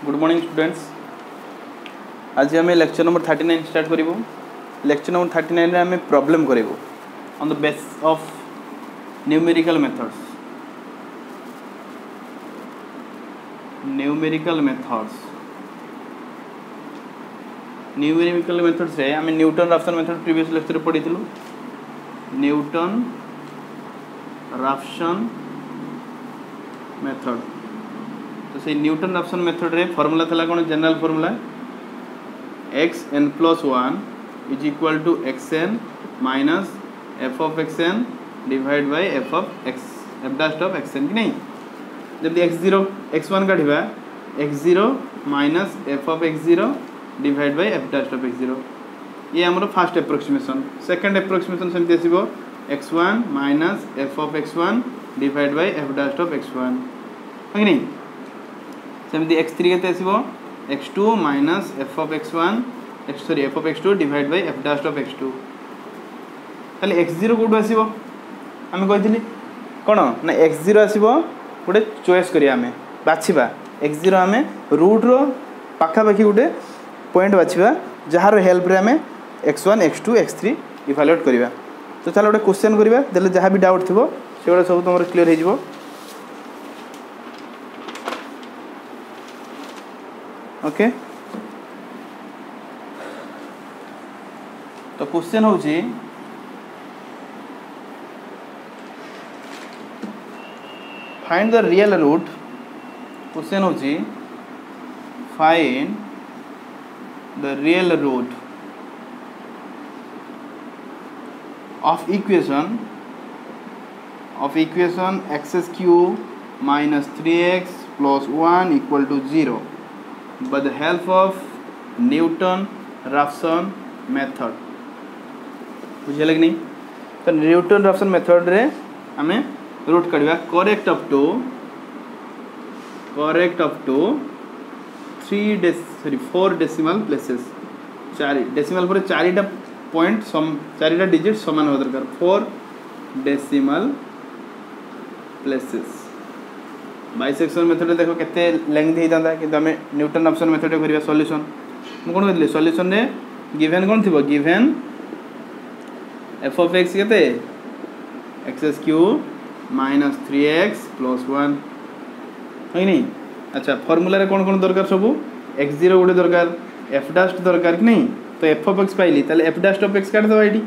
Good morning students. आज आम lecture number 39 start करूँ। लेक्चर नंबर 39 रे आम प्रॉब्लम करूँ on the base of numerical methods. Numerical methods रे आम Newton Raphson method previous lecture पढ़ी। न्यूटन राफसन मेथड तो से न्यूटन राफसन मेथड रे फॉर्मूला थला कोन general formula x n plus 1 is equal to x n minus f of x n divide by f of x f dash of x N कि नहीं। जब x0 x1 काढ़ा x0 minus f of x0 divide by F dash of x0 ये आमर fast approximation. Second approximation सेमती आसीबो x1 minus f of x1 divide by F dash of x1 है नहीं। सेमती x3 केते आसीबो x2 minus f of x1 F of x2 divide by F dash of x2। ताले x0 code आसीबो आमे कहितली कोन ना x0 आसीबो गोटे choice करिया आमे बाछिबा x0 आमे रूट रो पाखा पाखी गोटे पॉइंट बाछिबा जहार हेल्प रे आमे x1 x2 x3 इवैल्यूएट करिबा। तो चलो गोटे क्वेश्चन करिबा देले जहां भी डाउट थिबो सेगोडा सब तमर क्लियर हे जिवो। ओके तो क्वेश्चन होची find the real root. Question होची find the real root of equation x cube minus 3x plus 1 equal to 0 by the help of Newton Raphson method. बुझे कि नहीं। तो न्यूटन राफसन मेथड रे आमे रूट काढ़ा correct up to 4 decimal places. 4 decimal पर 4टा पॉइंट 4टा डिजिट समान होगा दरकार 4 डेसिमल प्लेसेस। बाइसेक्शन मेथड देखो केते लेंथ होता कि आम न्यूटन राफसन मेथड करिया सॉल्यूशन। मु कोन कहली सॉल्यूशन रे गिवन कोन थिबो गिवन एफ ऑफ एक्स केते x cube minus 3x plus 1 है नहीं। अच्छा फॉर्मूला रे कोन कोन दरकार सब x0 गोटे दरकार एफ डैश दरकार कि नहीं। तो एफ ऑफ एक्स पाइली ताले एफ डैश ऑफ एक्स काट दबा एटी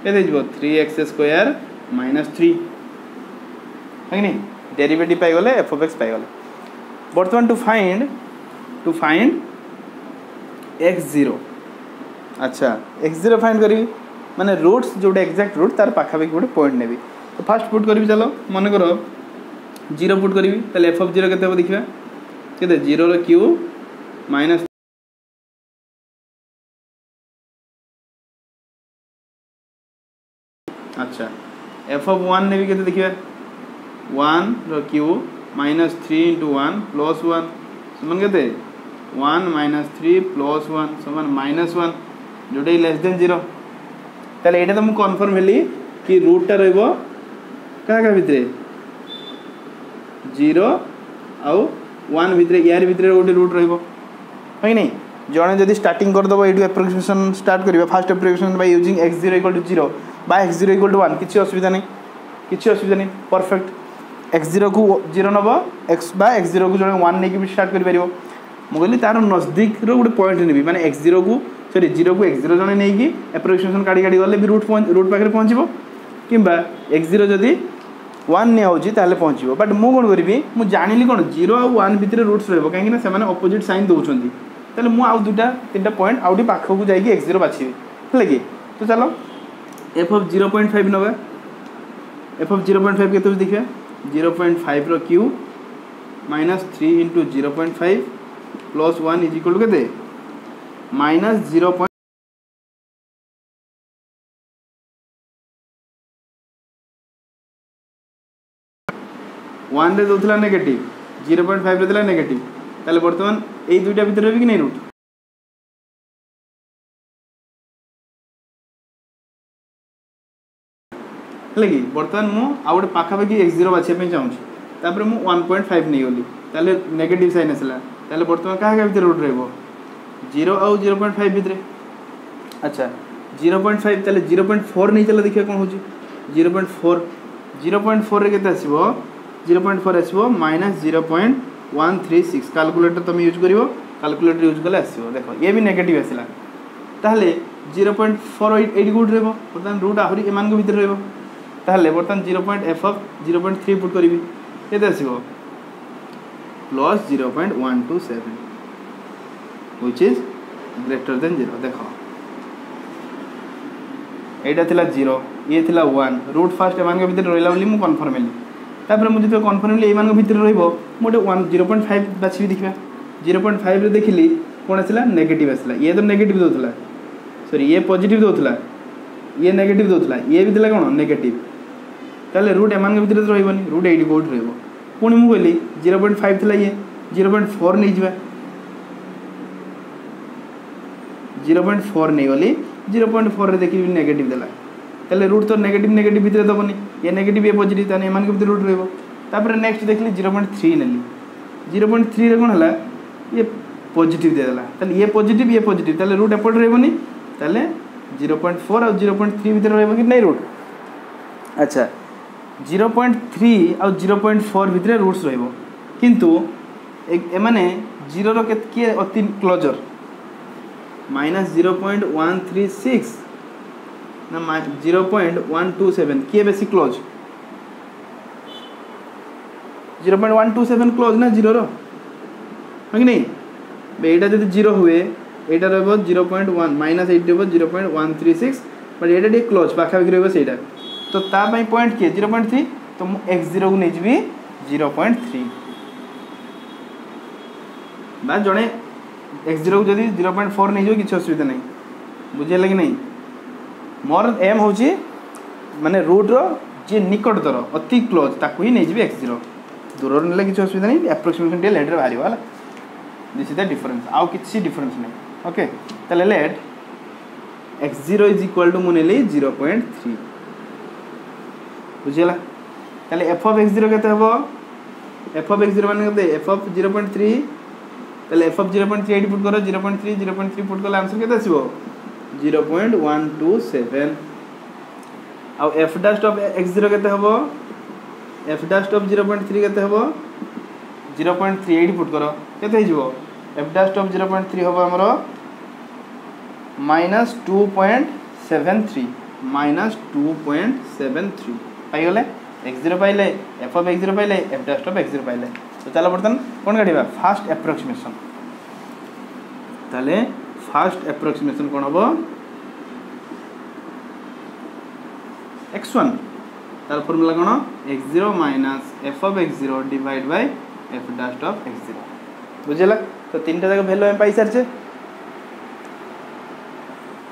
केते जिवो 3x² माइनस 3 है नहीं। डेरिवेटिव पाई गले एफ ऑफ एक्स पाई गले। बर्तमान टू फाइंड x0। अच्छा x0 फाइंड करी माने रूट्स जोटे एक्जाक्ट रूट तार पाखा पाखी गोटे पॉइंट नेबी। तो फास्ट पुट करी चलो मन कर 0 पुट करी ताले एफ ऑफ 0 केते हो देखिबा केते 0 रो क्यूब माइनस अच्छा एफ ऑफ 1 नेबी केते देखिबा 1 रो क्यूब माइनस 3 इंटू 1 प्लस 1 समान केते 1 माइनस 3 प्लस 1 समान माइनस 1 जोटे लेस देन 0। ताले एटा तो मु कन्फर्म हेली कि रूट टा रहबो का भितरे 0 आउ 1 भितरे यार भितरे गोटे रूट रहबो है नहीं। जणे जदी स्टार्टिंग कर दबो एडु एप्रोक्सीमेशन स्टार्ट करिबा first approximation by using x0 = 0 बाय x0 = 1 किछि असुविधा नहीं परफेक्ट। x0 को 0 नब x बाय x0 को जणे 1 नेकी भी स्टार्ट करि परिबो। मु कहली तार नजदीक रो गोटे पॉइंट नेबी माने x0 को 0 को x0 जणे नेकी एप्रोक्सीमेशन काडी गले भी रूट पाखरे पहुंचबो किंबा x0 जदी 1 ने होची ताले पहुंचबो। बट मु कोन करबी मु जानिली कोन 0 आ 1 भितरे रूट्स रहबो काहे कि ना से माने अपोजिट साइन दोउछंती। ताले मु आउ दुटा तीनटा पॉइंट आउडी पाखो को जाईकी x0 बाछिबी हले कि। तो चलो f ऑफ 0.5 नबा f ऑफ 0.5 केते देखिबा 0.5 रो cube minus 3 into 0.5 plus 1 is equal to केते माइनस 0. 1 रे दोथला नेगेटिव 0.5 रे देला नेगेटिव ताले वर्तमान एई दुईटा भितर रहबी कि नै रूट हले कि वर्तमान मु आ गोटे पाखा पाखी x0 बाछिया पे चाहूँ तापर मु 1.5 नहीं गली ताले नेगेटिव साइन आसला ताले वर्तमान क्या भितर रूट रहिबो 0 आउ 0.5 भितर अच्छा 0.5 ताले 0.4 नहीं चला देखिए कौन होची 0.4 रे केते आसीबो 0.4 आसीबो -0.136 कैलकुलेटर तुम यूज करिवो कैलकुलेटर यूज कले आसीबो देखो ये भी नेगेटिव आसीला ताले 0.4 एडी गुड रहबो बर्तमान रूट आहुरी एमान को भीतर रहबो ताले बर्तमान 0.f ऑफ 0.3 पुट करिवि केते आसीबो plus 0.127 which is greater than 0 देखो एटा थिला 0 ये थिला 1 रूट फास्ट एमान के भीतर रहला बोली मु कन्फर्मली तापर मु जते कन्फर्मली एमान के भीतर रहइबो मोटे 0.5 बाछि देखिबा 0.5 रे देखिली कोन आसिला नेगेटिव आसिला ये तो नेगेटिव दोथला सॉरी ये पॉजिटिव दोथला ये नेगेटिव दोथला ये भी दिला कोन नेगेटिव ताले रूट एमान के भीतर रहइबनी रूट 80 कोड रहइबो पुनी मु कहली 0.5 थिला ये 0.4 नै जिबा 0.4 नै गली 0.4 रे देखि नेगेटिव दिला ताले रूट तो नेगेटिव नेगेटिव भीतर दबनी ये नेगेटिव ये पॉजिटिव ताने एमान के भीतर रूट रहइबो तापर नेक्स्ट देखली 0.3 नेली 0.3 रे कोन हला ये पॉजिटिव दे देला ताले ये पॉजिटिव ताले रूट एपट रहइबनी ताले 0.4 और 0.3 भीतर रहइबो कि नै रूट अच्छा 0.3 और 0.4 भीतर रूट्स रहइबो किंतु ए माने 0 रो के अति क्लोजर -0.136 ना 0.127 किए बेसी क्लोज 0.127 क्लोज ना 0 रो है कि नहीं बेटा जब 0 हुए एटा रहबो 0.1 -8 रहबो 0.136 बट एटा डी क्लोज पाखा बिक रहबो सेटा तो ता पई पॉइंट के 0.3 तो मु x0 को नै जिबी 0.3 बा जणे x0 को जदी 0.4 नै जो किछ असुविधा नै बुझे लगे नहीं मोर एम होची माने रूट रो जे निकटतर अति क्लोज ताकू ही नै जिबी x0 दूर नेले किछ असुविधा नै एप्रोक्सीमेशन डे लेटर भारी वाला दिस इज द डिफरेंस आउ किछि डिफरेंस नै ओके तले let x0 is equal to मुनेली 0.3 बुझिला तले f of x0 केते हबो f of x0 माने केते f of 0.3 तले f of 0.3 एडी पुट करो 0.3 पुट करले आंसर केते आसीबो 0.127 आउ f dash of x0 केते हबो f dash of 0.3 केते हबो 0.3 एडी पुट करो केते हिजबो f dash of 0.3 हबो हमरो -2.73 पाई गले x0 पाइले f of x0 पाइले f dash of x0 पाइले तो चलो बर्तन कोन काढिबा फास्ट एप्रोक्सीमेशन ताले फास्ट एप्रोक्सीमेशन कोन हबो x1 तार formula cone x0 - f of x0 divide by f dash of x0 बुझला तो तीनटा जगह वैल्यू हम पाई सरछे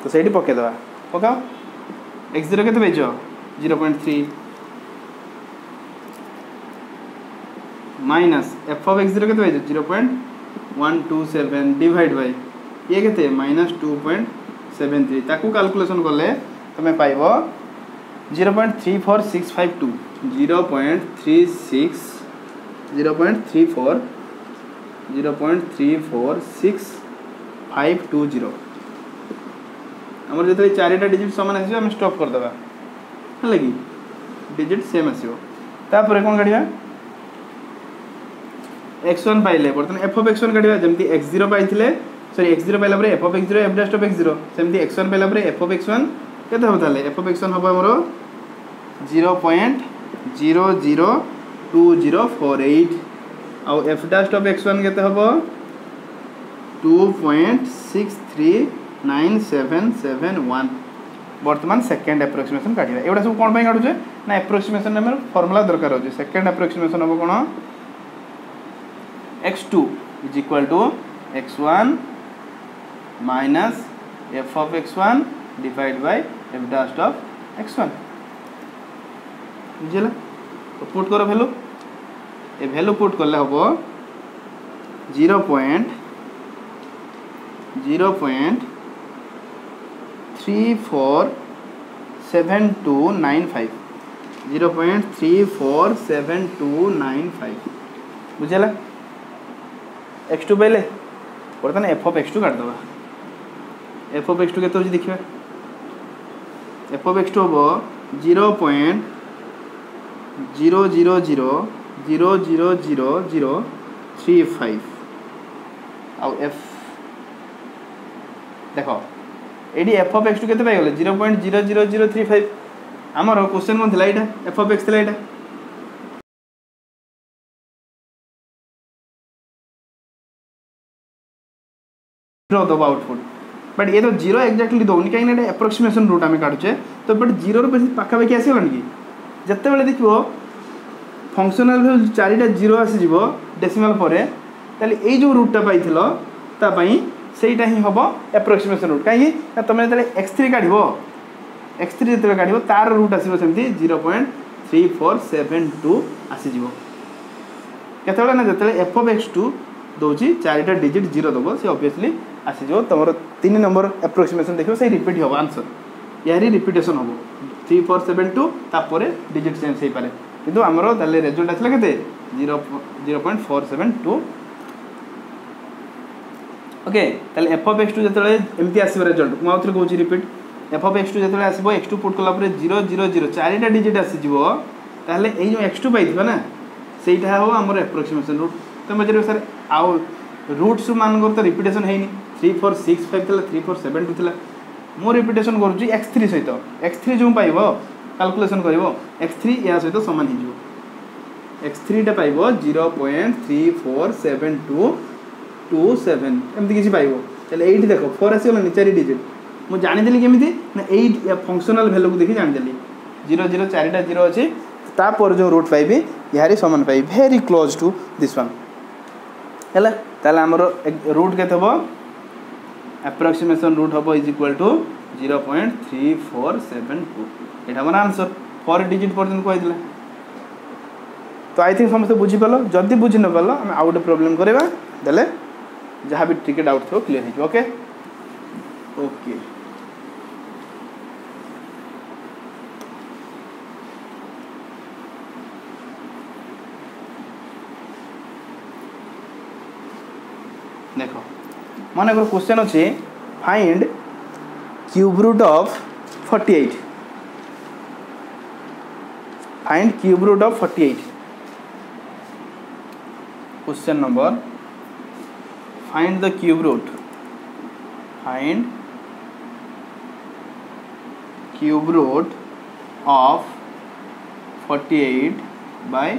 तो सेठी पके दवा पकाओ x0 केते बेजो 0.3 माइनस f of x0 केते बेजो 0.127 डिवाइड बाय ये केते -2.73 ताकू कैलकुलेशन करले तमे पाइबो 0.34652 0.34650 हमर जते चारिटा डिजिट समान आसीबो हम स्टॉप कर देबा हला कि डिजिट सेम आसीबो तापर कोन काढिबा x1 पाइले बर्तन f of x1 काढिबा जेमति x0 पाइथिले सॉरी x0 पाइला परे f of x0 f dash of x0 सेमति x1 पाइला परे f of x1 केते हो ताले f of x1 हबो हमरो 0.002048 आउ f dash of x1 केते हबो 2.639771 वर्तमान सेकंड एप्रोक्सीमेशन काढिबा एवडा सब कोन पय काढुचे ना एप्रोक्सीमेशन हमर फार्मूला दरकार होचे सेकंड एप्रोक्सीमेशन हबो कोन x2 is equal to x1 minus f of x1 divided by f dash of x1 बुझिला तो पुट करो वैल्यू ए वैल्यू पुट करले हबो 0.347295 0.347295 बुझेगा x2 पाइले बर्तमान f of x2 काट दबा f of x2 केते होची देखिबा f of x2 हो 0.000000035 आउ f देखो एडी f of x2 केते पाइ गेले 0.00035 हमर क्वेश्चन मन थिला एटा f of x थिला एटा दो आउटपुट बट ये तो जीरो एक्जाक्टली दौनी कहीं एप्रोक्सीमेशन रूट आम काटुचे तो बट जीरो पाखापाखि आसगलानी कि जिते बड़े देखो फंक्शनल वैल्यू चारिटा जीरो आसीज डेसिमाल पर ये जो रूटा पाई सेटा ही हम एप्रोक्सीमेशन रूट कहीं तुम जो x3 काढ़ x3 जो काढ़ तार रूट आसो 0.3472 आसीज केत ना जो f of x2 दौची चारिटा डिजिट जीरो दब सी ऑब्वियसली आसीज तुम 3 नंबर एप्रोक्सीमेशन देखो से रिपीट हम आंसर यार रिपीटेशन हम 3472 तापर डिजिट चेंज हो पारे किंतु आमर ताले रिजल्ट आसला केते 0.472 ओके ताले f of x2 जतले एमती आसीबो रिजल्ट मु आउथरे कहूची रिपीट f of x2 जतले आसीबो x2 पुट कला परे 000 चारिटा डिजिट आसीजिवो ताले एई जो x2 पाइथिबा ना सेटा हो हमर एप्रोक्सीमेशन रूट तो मजरे सर आउ रूट्स मान तो रिपीटेशन है 3465 था 3472 था मो रिपीटेशन करुँच x3 सहित x3 जो पाइब कैलकुलेशन कर x3 या सहित सामान हो x3 टा पाइब 0.347227 एमती किसी पाइब चलो ये देख 4 आसगला 4 डिजिट मुझे जानीदेली केमी ना ये फंक्शनल भैल्यू को देखी जानीदेली 0 चारिटा जीरो अच्छी तापर जो रूट पाइबी यार सामान पाइबी very close to this one है ताले आमर रूट के एप्रोक्सीमेशन रूट हम इज इक्वल टू 0.3472 ये हमारा आंसर 4 डिजिट पर्यटन कहला तो आई थिंक समस्त बुझीपाल जदि बुझी न पाल आम आउ गोटे प्रोब्लेम करवा देले जहाँ भी टिके डाउट थो क्लीयर हो ओके ओके देखो मन एक क्वेश्चन अच्छे find cube root of 48 find cube root of 48 question number find the cube root of 48 by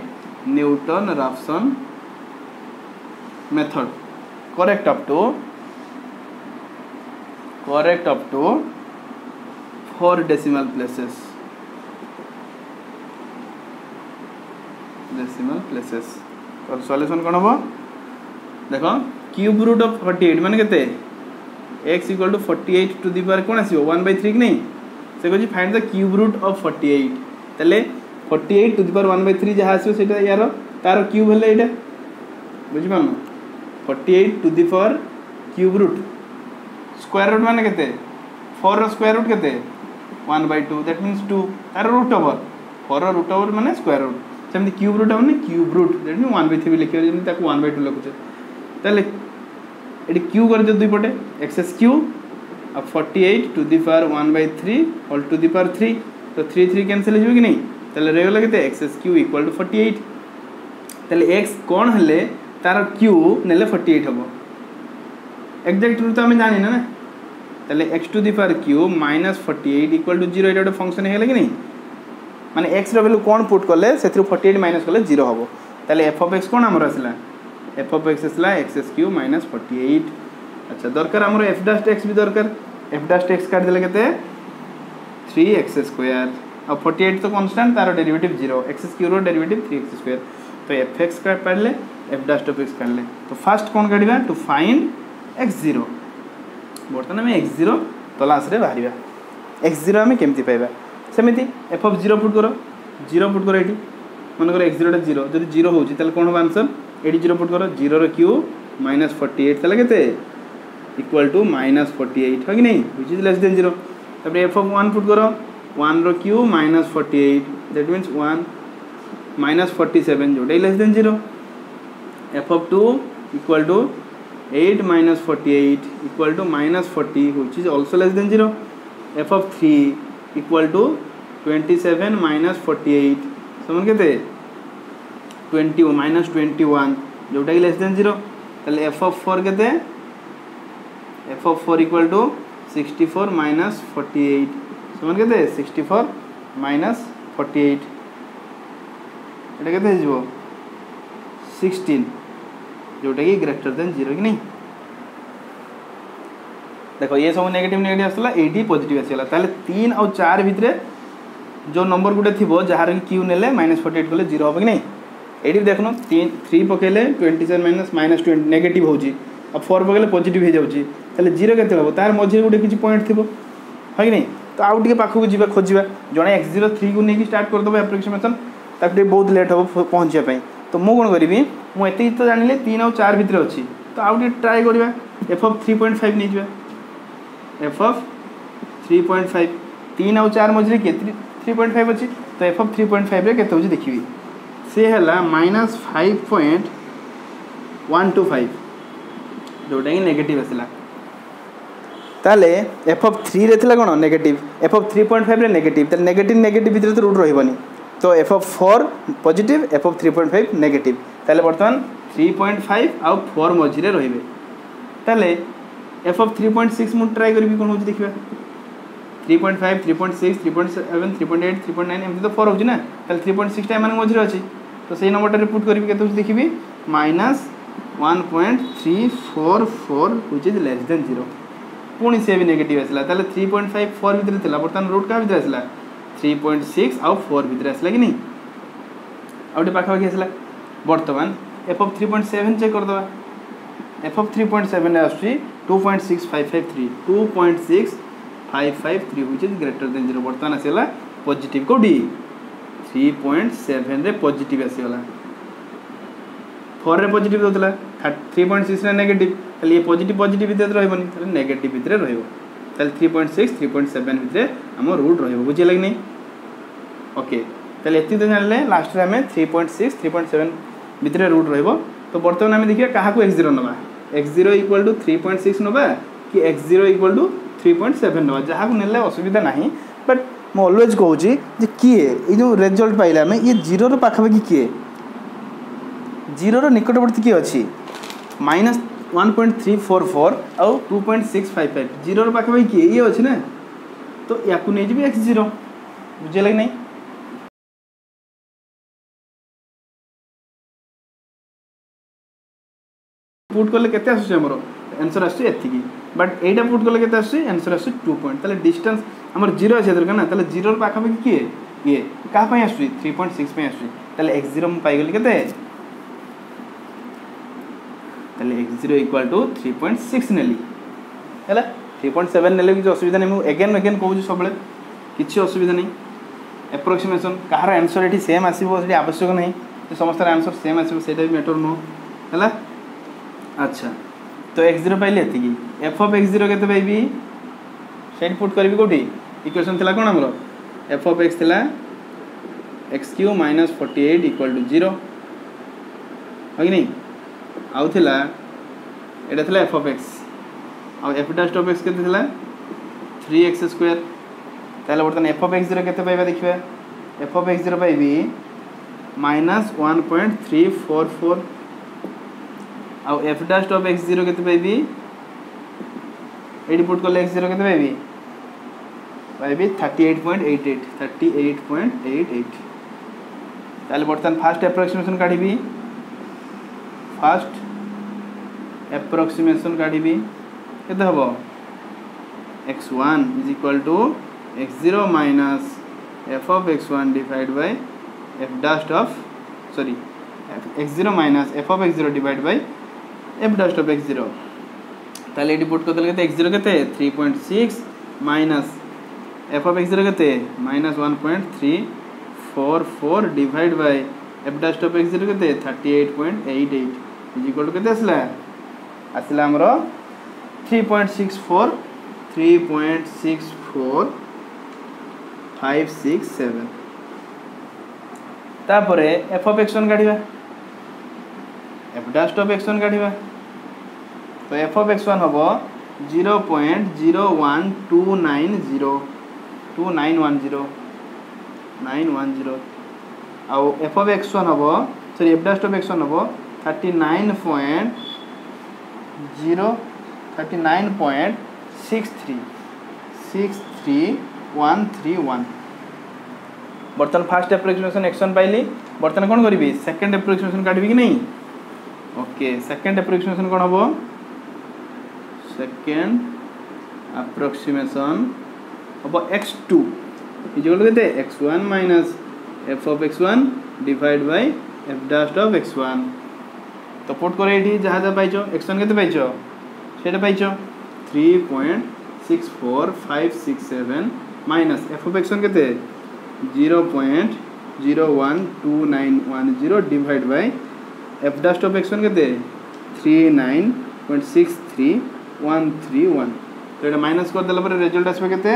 Newton Raphson method correct up to 4 decimal places तो सॉल्यूशन कौन हम देखो क्यूब रूट ऑफ 48 माने केते x equal to 48 to the power कौन आसीबो 1/3 कि नहीं से कहछि find the cube root of 48 तले 48 टू दी पावर 1/3 जहा आसीबो सेटा यार तार क्यूब हेले एटा बुझि पानो 48 to the power cube root square root माने केते 4 रो स्क्वायर रूट केते 1/2 दैट मींस 2 तार रूट ओवर 4 रो रूट ओवर माने स्क्वायर रूट सेमति क्यूब रूट माने क्यूब रूट दैट मींस 1/3 लिखियो जेमि ताको 1/2 लिखुचे तले एडी क्यू कर दे दुई पटे एक्स क्यू अब 48 to the power 1/3 whole to the power 3 तो 3 3 कैंसिल हो कि नहीं तले रेगुलर केते एक्स क्यू इक्वल टू 48 तले x कोन हले तार क्यू नेले 48 हम एक्जाक्ट रूट तो आम जानी ना ताले x to the power cube minus 48 equal to 0 एटा फंक्शन है कि नहीं माने x रो वैल्यू कोन पुट करले सेथि 48 माइनस करले 0 हबो ताले f ऑफ x कोन हमर आसला f ऑफ x आसला x³ माइनस 48 अच्छा दरकार हमर f डैश x भी दरकार f डैश x काट देले केते 3x² अब 48 तो कांस्टेंट तार डेरिवेटिव 0 x³ रो डेरिवेटिव 3x² तो fx का पढ़ले f डैश ऑफ x काढले तो फास्ट कोन काढिबा टू फाइंड x0 बर्तन में x0 तलाश रे बाहरिबा x0 हमें केमती पाइबा सेमिति f ऑफ 0 पुट करो 0 पुट करो एठी मन करो x0 टा 0 जदि 0 होउची तले कोन हो आंसर एठी 0 पुट करो 0 रो क्यू माइनस 48 तले केते इक्वल टू माइनस 48 हो कि नहीं व्हिच इज लेस देन 0 तब f ऑफ 1 पुट करो 1 रो cube minus 48 that means 1 minus 47 जोटा less than 0 f of 2 equal to 8 minus 48 equal to minus 40 which is also less than 0 f of 3 equal to 27 minus 48 समान केते 20 minus 21 जोटा कि less than 0 ताले F of 4 केते f of 4 equal to 64 minus 48 समान केते 64 minus 48 एटा केते हिजबो 16 जोटा कि ग्रेटर देन 0 कि नहीं देखो ये सब नेगेटिव नेगेटिव आसला एटी पॉजिटिव आसीला ताले 3 और 4 भितरे जो नंबर गुटे थिबो जहार कि क्यू नेले -48 कले 0 हो कि नहीं एटी देखनो 3 पकेले 27 माइनस 20 नेगेटिव होची अब 4 पकेले पॉजिटिव हो जाउची ताले 0 केते हबो तार मझे गुटे किछि पॉइंट थिबो है कि नहीं तो आउ टिके पाखु को जीवा खोजिबा जणे x03 को नेकी स्टार्ट कर दबो एप्रोक्सीमेशन ताकि बहुत लेट हो पहुंचिया पई तो मु कोन करिवि मु एते तो जानिले 3 और 4 भितरे अछि तो आउ टिके ट्राई करबा f ऑफ 3.5 नै जीवा f ऑफ 3.5 3 और 4 मझे के 3.5 अछि तो f ऑफ 3.5 रे केते होछि देखिबि से हला -5.125 जोटा कि नेगेटिव आसला ताले एफ ऑफ 3 रे थिला कोन नेगेटिव एफ ऑफ 3.5 रे नेगेटिव ताले नेगेटिव नेगेटिव भितर तो रूट रहबनी तो f of 4 positive F of 3.5 negative ताले वर्तमान 3.5 और 4 मझिरे रहिबे ताले एफ ऑफ 3.6 मु ट्राई करबी कोन होछि देखिबा 3.5 3.6 3.7 3.8 3.9 एमति तो 4 होछि ना ताले 3.6 टाइम माने मझिरे अछि तो सेही नंबरटा रिपोर्ट करबी केते होछि देखिबी -1.344 व्हिच इज लेस देन 0 पुणी से भी नेगेटिव आसला ताले 3.5 4 भितर थिला बर्तमान रूट का भितर आसला 3.6 और 4 भितर आसला कि नहीं आउटे पाखा पाखी आसला बर्तमान एफ ऑफ 3.7 चेक कर दबा एफ ऑफ 3.7 रे आसी 2.6553 2.6553 व्हिच इज ग्रेटर देन 0 बर्तमान आसला पॉजिटिव कोडी 3.7 रे पॉजिटिव आसीगला 4 रे पॉजिटिव दोतला 3.6 रे नेगेटिव ताले ये पॉजिटिव पॉजिटिव भितर रहबनी ताले नेगेटिव भितर रहइबो ताले 3.6 3.7 भितर हम रूट रहइबो बुझिला कि नहीं ओके ताले एति तो जानले लास्ट रे हमें 3.6 3.7 भितर रूट रहइबो तो वर्तमान हम देखिया काहा को x0 नबा x0 = 3.6 नबा कि x0 = 3.7 नबा जहा को नेले असुविधा नहीं बट म ऑलवेज कहू छी जे किए ई जो रिजल्ट पाइला में ये 0 रो पाखा कि किए 0 रो निकटवर्ती किए अछि -1.344 और 2.655 0 रो पाखा किए ये अछि ना तो याकू नै जेबी x0 बुझे लग नहीं पुट करले केते आसु हमरो आंसर आसु एथि की बट एटा पुट करले केते आसु आंसर आसु 2 पॉइंट ताले डिस्टेंस हमर 0 अछि दरकार ना ताले 0 रो पाखा किए ये का पय आसु 3.6 पे आसु ताले x0 म पाइ गेल केते ताले x0 = 3.6 नेली हैला 3.7 नेले कि असुविधा नहीं मु अगेन कहू सबले किछि असुविधा नहीं एप्रोक्सीमेशन कहार आंसर एठी सेम आसीबो सेठी आवश्यक नहीं तो समस्त आंसर सेम आसीबो सेटा भी मैटर नो हैला अच्छा तो x0 पाइले एति की f ऑफ x0 केते पाइबी सेट पुट करबी कोठी इक्वेशन थिला कोन हमरो f ऑफ x थिला x³ - 48 = 0 हो कि नहीं आउ थिला एटा थिला f ऑफ x आ f डैश ऑफ x केते थिला 3x² ताले बर्तन f ऑफ x0 केते पाइबा देखिबा f ऑफ x0 पाइबी -1.344 आ f डैश ऑफ x0 केते पाइबी एडी पुट करले x0 केते पाइबी 38.88 ताले बर्तन फास्ट एप्रोक्सीमेशन काढिबी फास्ट एप्रोक्सीमेशन काढिबी केते हबो x1 = x0 minus f of x1 divided by f dash of x0 minus f of x0 divided by f dash of x0 ताले AD put करले केते x0 केते 3.6 minus f of x0 केते -1.344 divided by f dash of x0 केते 38.88 equal to केते असला हमरो 3.64 5 6 7 तापरे एफ ऑफ x1 काढिबा एफ डैश ऑफ x1 काढिबा तो एफ ऑफ x1 हबो 0.01290 आउ एफ ऑफ x1 हबो sorry F dash of x1 हबो 39.63131 बर्तन फास्ट एप्रोक्सीमेशन x1 पाइली बर्तन कौन करी सेकंड एप्रोक्सीमेशन काढबी कि नहीं ओके सेकंड एप्रोक्सीमेशन कौन हबो सेकंड एप्रोक्सीमेशन हबो x2 इक्वल टू केते x1 minus f of x1 divide by f dash of x1 तो पुट करे एठी जहा जहा पाइछो x1 केते पाइछो सेटा पाइछो 3.64567 माइनस f ऑफ x1 केते 0.012910 divide by f dash of x1 केते 39.63131 तो एटा माइनस कर देला पर रिजल्ट आसीबो केते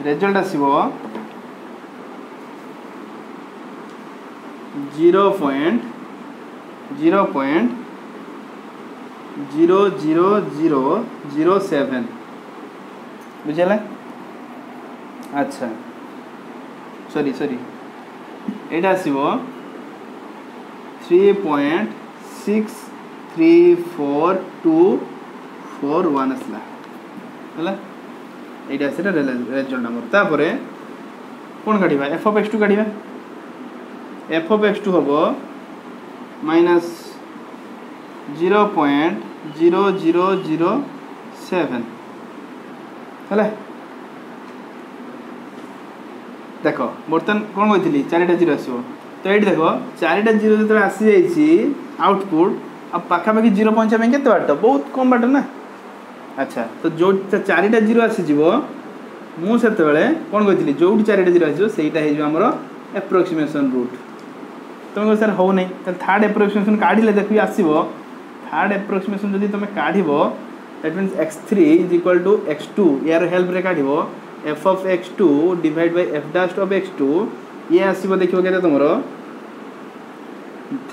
रिजल्ट आसीबो 0.00007 बुझेला अच्छा सॉरी एटा आसीबो 3.634241 असला हला एटा सेटा रिजल्ट नंबर तापरे कोन काढिबा f of x2 काढिबा f of x2 हबो माइनस 0.0007 हला देखो बर्तन कौन कहती चारिटा जीरो आसो तो ये देखो चारिटा जीरो जो आसी जाइए आउटपुट अब पाखापाखि जीरो पहुँचा के बाट बहुत कम बाट ना अच्छा तो जो चारिटा जीरो आसीज मुझे कौन कहती जो चारिटा जीरो आसर एप्रोक्सीमेशन रूट तुम कह सर हो नहीं थर्ड एप्रोक्सीमेशन काढ़ले देखिए आसो थर्ड एप्रोक्सीमेशन जब तुम काढ़ that means x3 is equal to x2 यार हेल्प रे काढ़ f of x2 divide by f dash of x2 ये आसीबो देखियो केते तुमरो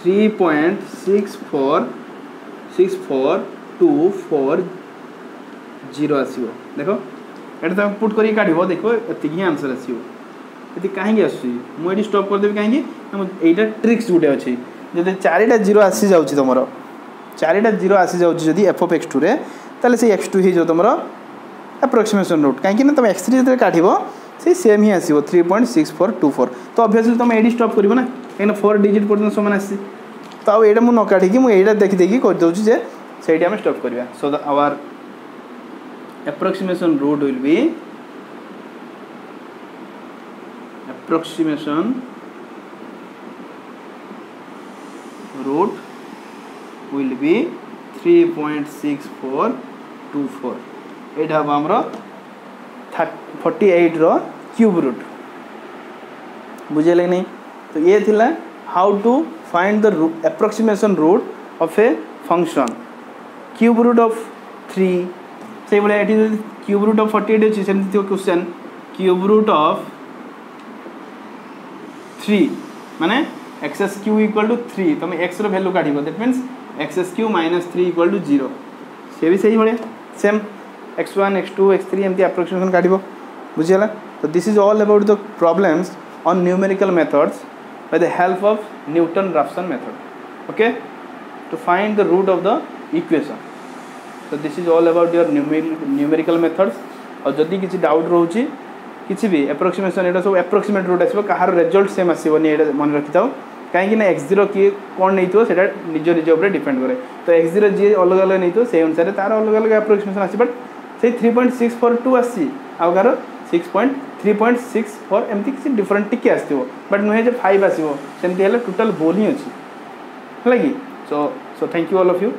3.6464240 आसीबो देखो एटा तुम पुट करी काढिबो देखो एति ही आंसर आसीबो एति काहे आसी मु एटी स्टॉप कर देबी काहे एटा ट्रिक्स गुटे अछि जदि चारिटा जीरो आसी जाउछि तुमरो चारिटा जीरो आसी जाउछि जदि f of x2 रे ताले से x2 ही जो तुमरो एप्रोक्सीमेशन रूट कहीं तुम x3 जो काढ़ से सेम ही आसो 3.6424 तो ऑब्वियसली तुम ये स्टॉप कर ना कहीं 4 डिजिट पर्यटन सामान आसी तो आईटा मुझे न काढ़ी मुझे देखी देखी करदे से आम स्टॉप करवा so our approximation root will be approximation root will be 3.6424 एटा हम हमरो 48 रो क्यूब रूट बुझेले नहीं तो ये थिला how to find the approximation root of a function cube root of 3 से बले एटी क्यूब रूट ऑफ 48 अछि same question cube root of 3 माने एक्स क्यू इक्वल टू 3 तुम x रो वैल्यू काढिबो that means x³ minus 3 equal to 0 से भी सही भले सेम x1 x2 x3 एमती एप्रोक्सीमेशन काढिबो बुझियला तो this is all about the problems on numerical methods by the help of Newton Raphson method okay to find the root of the equation so this is all about your numerical methods और जदि किसी doubt रोची किसी भी approximation एटा सब approximate root आसो कहार result same आसोनी एटा मन रखि थाओ कहीं x0 किए कौन नहीं थो सेटा निज निज ऊपर डिपेंड करे तो x0 जी अलग अलग नहीं थो से अनुसार तार अलग अलग एप्रोक्सीमेशन आसी बट से 3.642 आसी आ गार 3.64 एमती किसी डिफरेंट टिके आसो बट नुहे जे 5 आसो सेमती हेले टोटल बोल ही अछि हला कि so thank you all of you